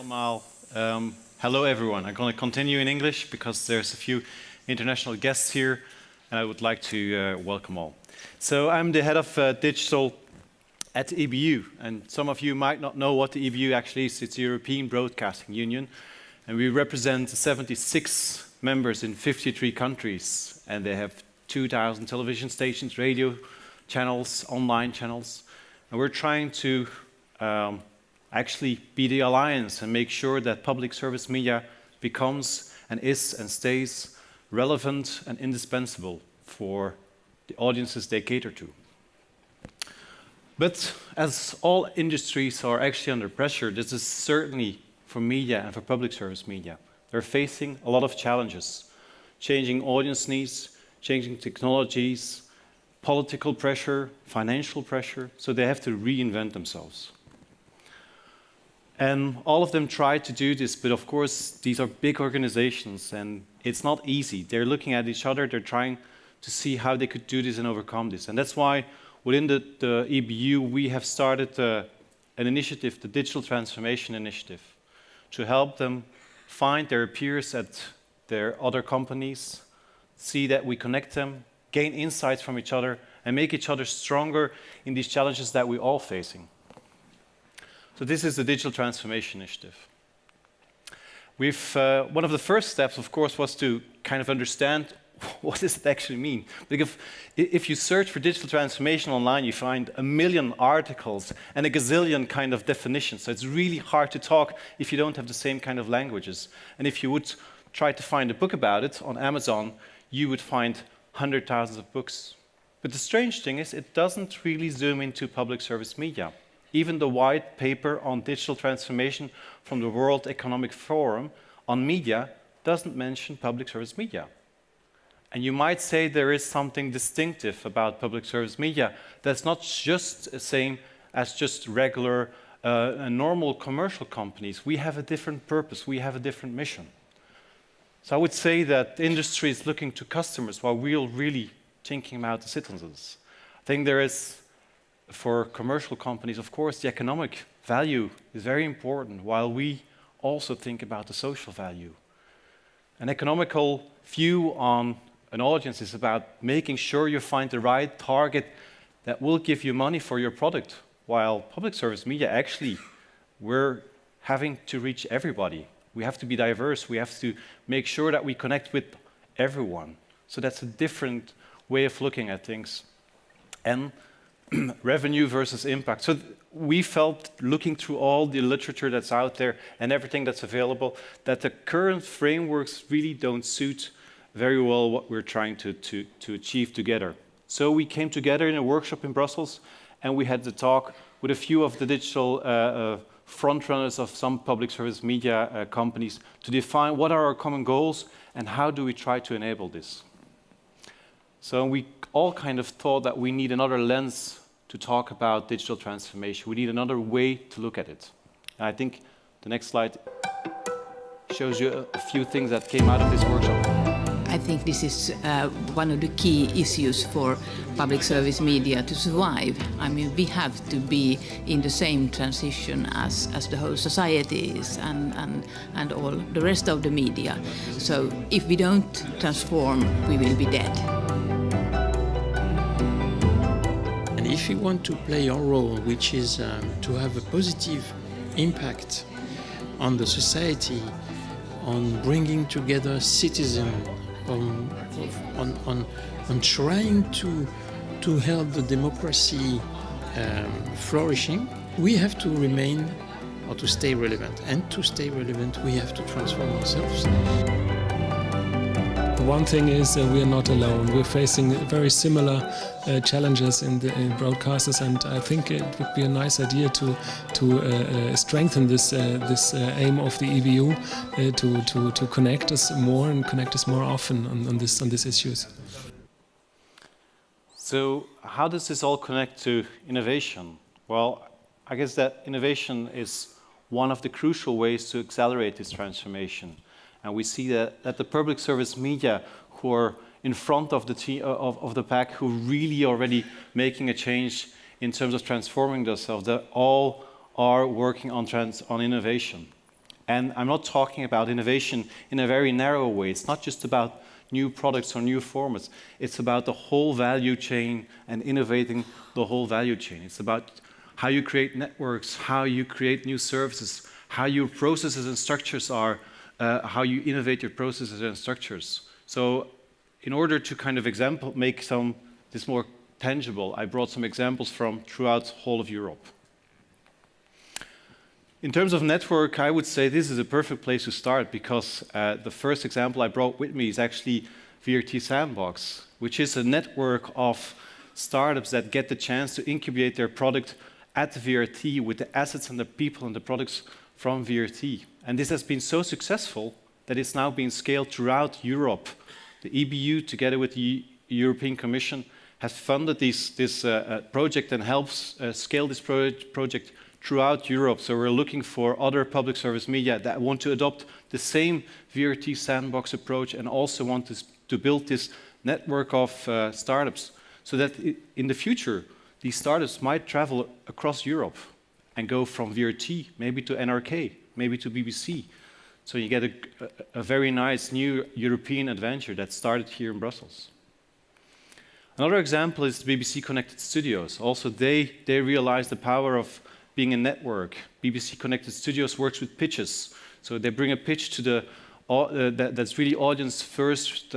Allemaal. Hello everyone. I'm going to continue in English because there's a few international guests here and I would like to welcome all. So I'm the head of digital at EBU, and some of you might not know what the EBU actually is. It's the European Broadcasting Union, and we represent 76 members in 53 countries, and they have 2,000 television stations, radio channels, online channels, and we're trying to actually be the alliance and make sure that public service media becomes and is and stays relevant and indispensable for the audiences they cater to. But as all industries are actually under pressure, this is certainly for media and for public service media. They're facing a lot of challenges. Changing audience needs, changing technologies, political pressure, financial pressure, so they have to reinvent themselves. And all of them try to do this, but of course, these are big organizations and it's not easy. They're looking at each other, they're trying to see how they could do this and overcome this. And that's why within the EBU, we have started an initiative, the Digital Transformation Initiative, to help them find their peers at their other companies, see that we connect them, gain insights from each other, and make each other stronger in these challenges that we're all facing. So this is the Digital Transformation Initiative. One of the first steps, of course, was to kind of understand what does it actually mean. Because if you search for digital transformation online, you find a million articles and a gazillion kind of definitions. So it's really hard to talk if you don't have the same kind of languages. And if you would try to find a book about it on Amazon, you would find hundreds of thousands of books. But the strange thing is, it doesn't really zoom into public service media. Even the white paper on digital transformation from the World Economic Forum on media doesn't mention public service media. And you might say there is something distinctive about public service media that's not just the same as just regular normal commercial companies. We have a different purpose, we have a different mission. So I would say that the industry is looking to customers while we're really thinking about the citizens. I think there is, for commercial companies, of course, the economic value is very important, while we also think about the social value. An economical view on an audience is about making sure you find the right target that will give you money for your product, while public service media, actually, we're having to reach everybody. We have to be diverse, we have to make sure that we connect with everyone. So that's a different way of looking at things. And revenue versus impact. So we felt, looking through all the literature that's out there and everything that's available, that the current frameworks really don't suit very well what we're trying to achieve together. So we came together in a workshop in Brussels and we had the talk with a few of the digital frontrunners of some public service media companies to define what are our common goals and how do we try to enable this. So we all kind of thought that we need another lens to talk about digital transformation. We need another way to look at it. And I think the next slide shows you a few things that came out of this workshop. I think this is one of the key issues for public service media to survive. I mean, we have to be in the same transition as the whole society is and all the rest of the media. So if we don't transform, we will be dead. And if we want to play our role, which is to have a positive impact on the society, on bringing together citizens, on trying to help the democracy flourishing, we have to remain or to stay relevant. And to stay relevant, we have to transform ourselves. One thing is we are not alone. We're facing very similar challenges in broadcasters, and I think it would be a nice idea to strengthen this aim of the EBU to connect us more and connect us more often on these issues. So how does this all connect to innovation? Well, I guess that innovation is one of the crucial ways to accelerate this transformation. And we see that the public service media, who are in front of the pack, who really already making a change in terms of transforming themselves, that all are working on innovation. And I'm not talking about innovation in a very narrow way. It's not just about new products or new formats. It's about the whole value chain and innovating the whole value chain. It's about how you create networks, how you create new services, how your processes and structures are, how you innovate your processes and structures. So in order to kind of make this more tangible, I brought some examples from throughout the whole of Europe. In terms of network, I would say this is a perfect place to start because the first example I brought with me is actually Vrt Sandbox, which is a network of startups that get the chance to incubate their product at the VRT with the assets and the people and the products from VRT. And this has been so successful that it's now being scaled throughout Europe. The EBU, together with the European Commission, has funded this project and helps scale this project throughout Europe. So we're looking for other public service media that want to adopt the same VRT Sandbox approach and also want to build this network of startups so that in the future, these startups might travel across Europe and go from VRT, maybe to NRK, maybe to BBC. So you get a very nice new European adventure that started here in Brussels. Another example is the BBC Connected Studios. Also, they realize the power of being a network. BBC Connected Studios works with pitches. So they bring a pitch to that's really audience first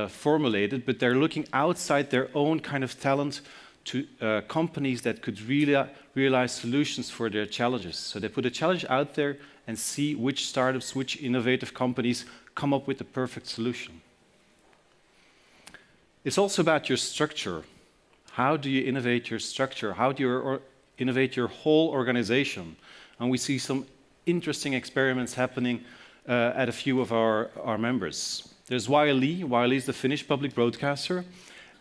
formulated, but they're looking outside their own kind of talent to companies that could really realize solutions for their challenges. So they put a challenge out there and see which startups, which innovative companies come up with the perfect solution. It's also about your structure. How do you innovate your structure? How do you innovate your whole organization? And we see some interesting experiments happening at a few of our members. There's Welle. Welle is the Finnish public broadcaster.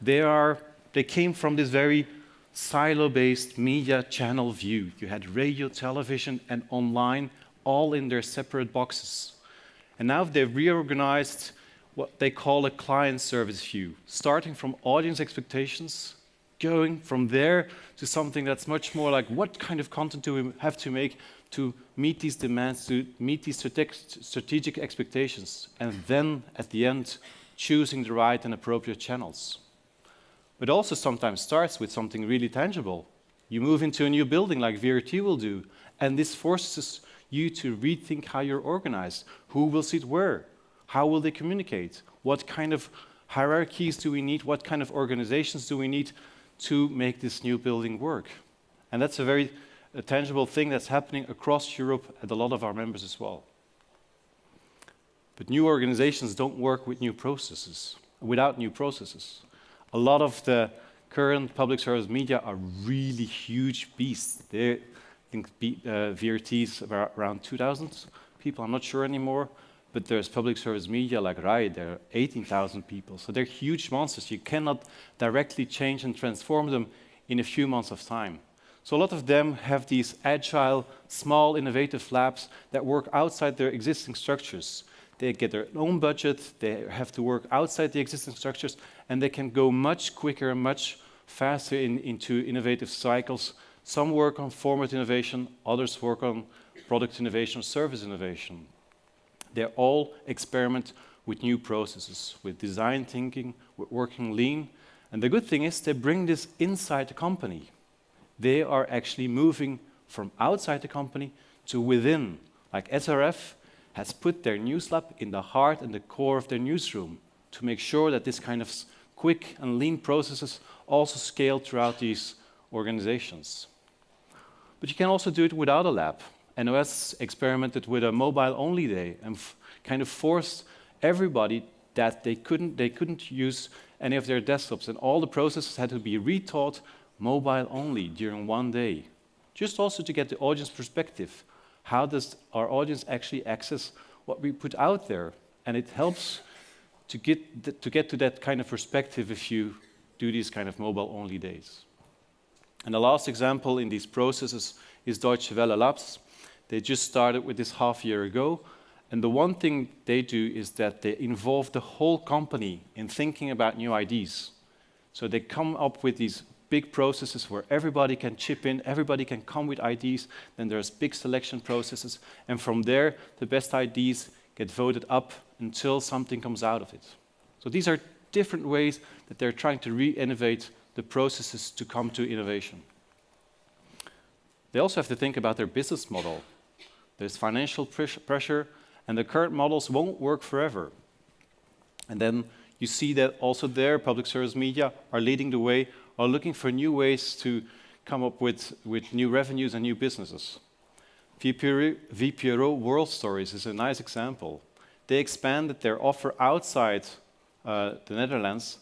They came from this very silo-based media channel view. You had radio, television, and online all in their separate boxes. And now they've reorganized what they call a client service view, starting from audience expectations, going from there to something that's much more like what kind of content do we have to make to meet these demands, to meet these strategic expectations, and then at the end, choosing the right and appropriate channels. But also sometimes starts with something really tangible. You move into a new building like VRT will do, and this forces you to rethink how you're organized. Who will sit where? How will they communicate? What kind of hierarchies do we need? What kind of organizations do we need to make this new building work? And that's a very tangible thing that's happening across Europe at a lot of our members as well. But new organizations don't work with new processes, without new processes. A lot of the current public service media are really huge beasts. I think VRT is around 2,000 people, I'm not sure anymore, but there's public service media like RAI, there are 18,000 people. So they're huge monsters. You cannot directly change and transform them in a few months of time. So a lot of them have these agile, small, innovative labs that work outside their existing structures. They get their own budget, they have to work outside the existing structures, and they can go much quicker, much faster into innovative cycles. Some work on format innovation, others work on product innovation or service innovation. They all experiment with new processes, with design thinking, with working lean. And the good thing is they bring this inside the company. They are actually moving from outside the company to within. Like SRF has put their news lab in the heart and the core of their newsroom to make sure that this kind of quick and lean processes also scale throughout these organizations. But you can also do it without a lab. NOS experimented with a mobile-only day and kind of forced everybody that they couldn't use any of their desktops, and all the processes had to be retaught mobile-only during one day. Just also to get the audience perspective. How does our audience actually access what we put out there? And it helps to get to that kind of perspective if you do these kind of mobile-only days. And the last example in these processes is Deutsche Welle Labs. They just started with this half a year ago. And the one thing they do is that they involve the whole company in thinking about new ideas. So they come up with these big processes where everybody can chip in, everybody can come with ideas, then there's big selection processes, and from there, the best ideas get voted up until something comes out of it. So these are different ways that they're trying to re-innovate the processes to come to innovation. They also have to think about their business model. There's financial pressure, and the current models won't work forever. And then you see that also their public service media are leading the way, are looking for new ways to come up with new revenues and new businesses. VPRO World Stories is a nice example. They expanded their offer outside the Netherlands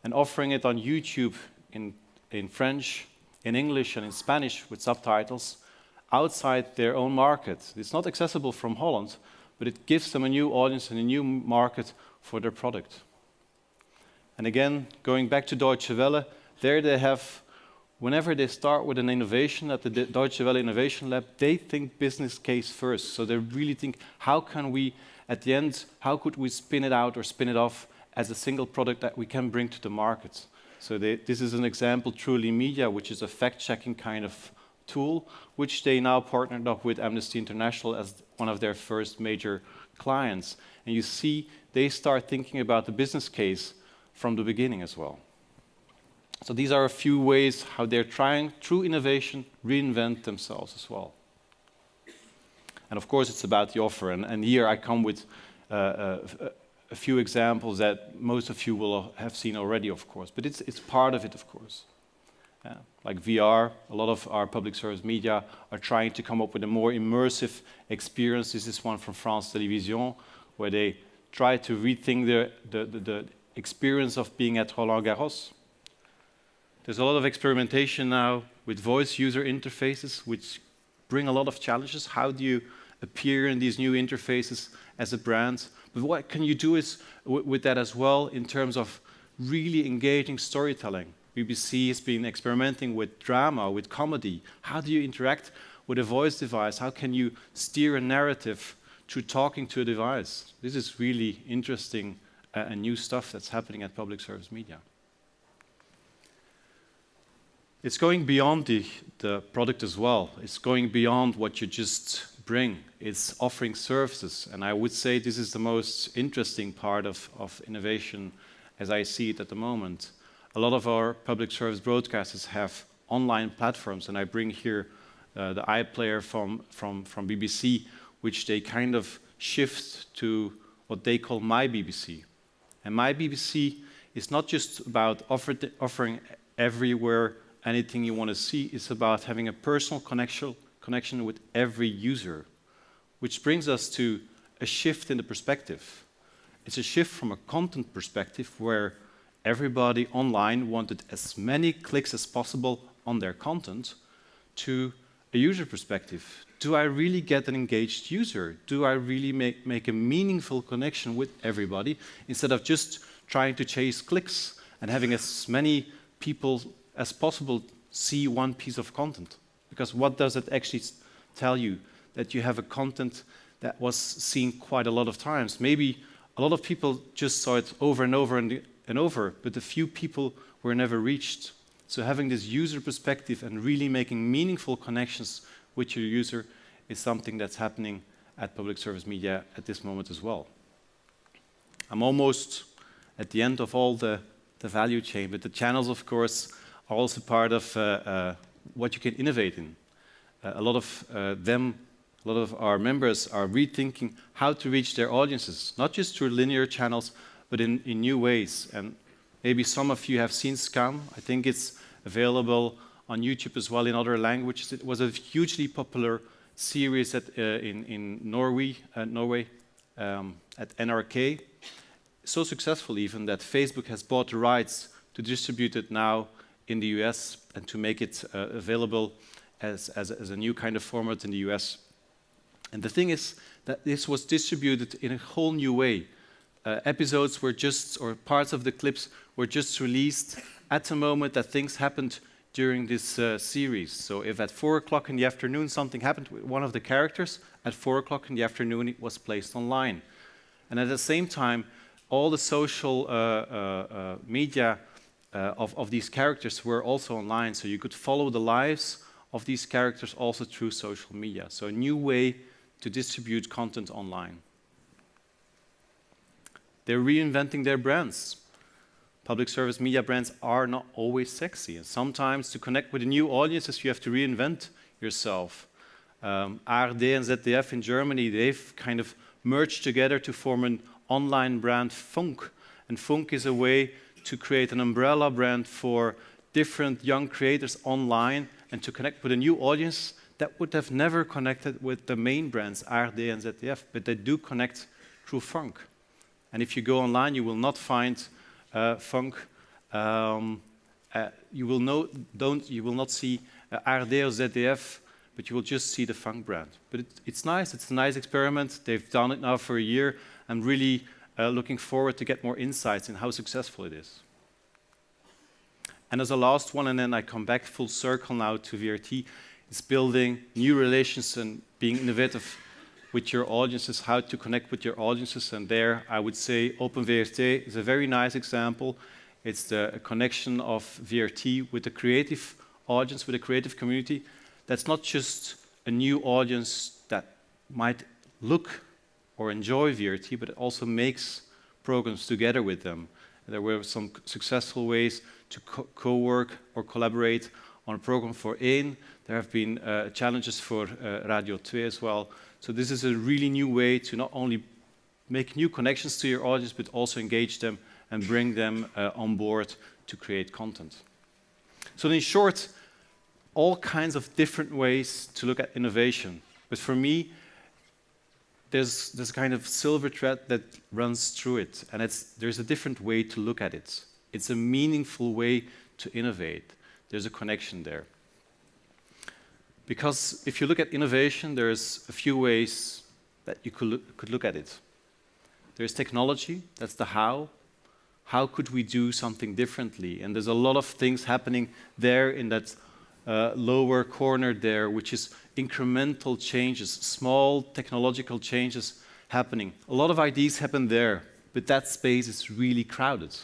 and offering it on YouTube in French, in English, and in Spanish with subtitles outside their own market. It's not accessible from Holland, but it gives them a new audience and a new market for their product. And again, going back to Deutsche Welle, there they have, whenever they start with an innovation at the Deutsche Welle Innovation Lab, they think business case first. So they really think, how can we, at the end, how could we spin it out or spin it off as a single product that we can bring to the market? So this is an example, Truly Media, which is a fact-checking kind of tool, which they now partnered up with Amnesty International as one of their first major clients. And you see, they start thinking about the business case from the beginning as well. So these are a few ways how they're trying, through innovation, reinvent themselves as well. And of course, it's about the offer. And here I come with a few examples that most of you will have seen already, of course. But it's part of it, of course. Like VR, a lot of our public service media are trying to come up with a more immersive experience. This is one from France Télévisions, where they try to rethink the experience of being at Roland Garros. There's a lot of experimentation now with voice user interfaces, which bring a lot of challenges. How do you appear in these new interfaces as a brand? But what can you do with that as well in terms of really engaging storytelling? BBC has been experimenting with drama, with comedy. How do you interact with a voice device? How can you steer a narrative through talking to a device? This is really interesting and new stuff that's happening at public service media. It's going beyond the product as well. It's going beyond what you just bring. It's offering services. And I would say this is the most interesting part of innovation as I see it at the moment. A lot of our public service broadcasters have online platforms, and I bring here the iPlayer from BBC, which they kind of shift to what they call My BBC. And My BBC is not just about offering everywhere anything you want to see. It's about having a personal connection with every user, which brings us to a shift in the perspective. It's a shift from a content perspective where everybody online wanted as many clicks as possible on their content to a user perspective. Do I really get an engaged user? Do I really make a meaningful connection with everybody instead of just trying to chase clicks and having as many people as possible see one piece of content? Because what does it actually tell you? That you have a content that was seen quite a lot of times. Maybe a lot of people just saw it over and over and over, but a few people were never reached. So having this user perspective and really making meaningful connections with your user is something that's happening at public service media at this moment as well. I'm almost at the end of all the value chain, but the channels, of course, are also part of what you can innovate in. A lot of our members are rethinking how to reach their audiences, not just through linear channels, but in new ways. And maybe some of you have seen Scam. I think it's available on YouTube as well in other languages. It was a hugely popular series in Norway at NRK. So successful even that Facebook has bought the rights to distribute it now in the US and to make it available as a new kind of format in the US. And the thing is that this was distributed in a whole new way. Episodes were just, or parts of the clips were just released at the moment that things happened during this series. So if at 4 o'clock in the afternoon something happened with one of the characters, at 4 o'clock in the afternoon it was placed online. And at the same time, all the social media of these characters were also online, so you could follow the lives of these characters also through social media. So a new way to distribute content online. They're reinventing their brands. Public service media brands are not always sexy, and sometimes to connect with the new audiences, you have to reinvent yourself. ARD and ZDF in Germany, they've kind of merged together to form an online brand, Funk. And Funk is a way to create an umbrella brand for different young creators online and to connect with a new audience that would have never connected with the main brands, ARD and ZDF, but they do connect through Funk. And if you go online, you will not find Funk. You will not see ARD or ZDF, but you will just see the Funk brand. But it's nice. It's a nice experiment. They've done it now for a year. I'm really looking forward to get more insights in how successful it is. And as a last one, and then I come back full circle now to VRT, is building new relations and being innovative with your audiences, how to connect with your audiences. And there, I would say OpenVRT is a very nice example. It's the connection of VRT with the creative audience, with the creative community. That's not just a new audience that might look or enjoy VRT, but it also makes programs together with them. There were some successful ways to co-work or collaborate on a program for Eeman. There have been challenges for Radio 2 as well. So this is a really new way to not only make new connections to your audience, but also engage them and bring them on board to create content. So in short, all kinds of different ways to look at innovation. But for me, there's this kind of silver thread that runs through it, and there's a different way to look at it. It's a meaningful way to innovate. There's a connection there. Because if you look at innovation, there's a few ways that you could look at it. There's technology, that's the how. How could we do something differently? And there's a lot of things happening there in that lower corner there, which is incremental changes, small technological changes happening. A lot of ideas happen there, but that space is really crowded.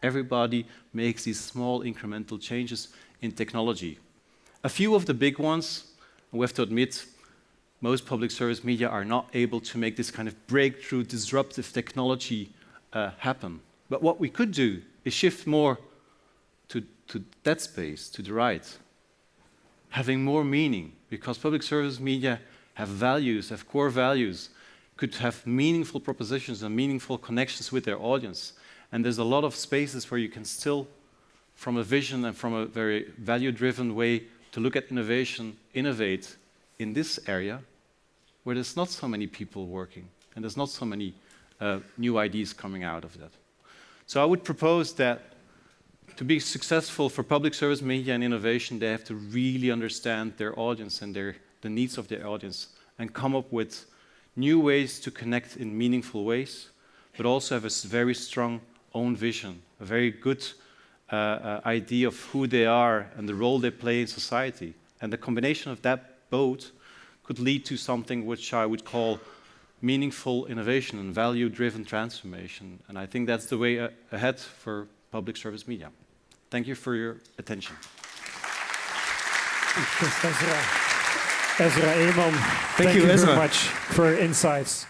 Everybody makes these small incremental changes in technology. A few of the big ones, we have to admit, most public service media are not able to make this kind of breakthrough, disruptive technology happen. But what we could do is shift more to that space, to the right, having more meaning, because public service media have values, have core values, could have meaningful propositions and meaningful connections with their audience. And there's a lot of spaces where you can still, from a vision and from a very value-driven way to look at innovation, innovate in this area where there's not so many people working and there's not so many new ideas coming out of that. So I would propose that to be successful for public service media and innovation, they have to really understand their audience and the needs of their audience and come up with new ways to connect in meaningful ways, but also have a very strong own vision, a very good idea of who they are and the role they play in society. And the combination of that both could lead to something which I would call meaningful innovation and value-driven transformation. And I think that's the way ahead for public service media. Thank you for your attention. Ezra, Eeman, thank you very much for your insights.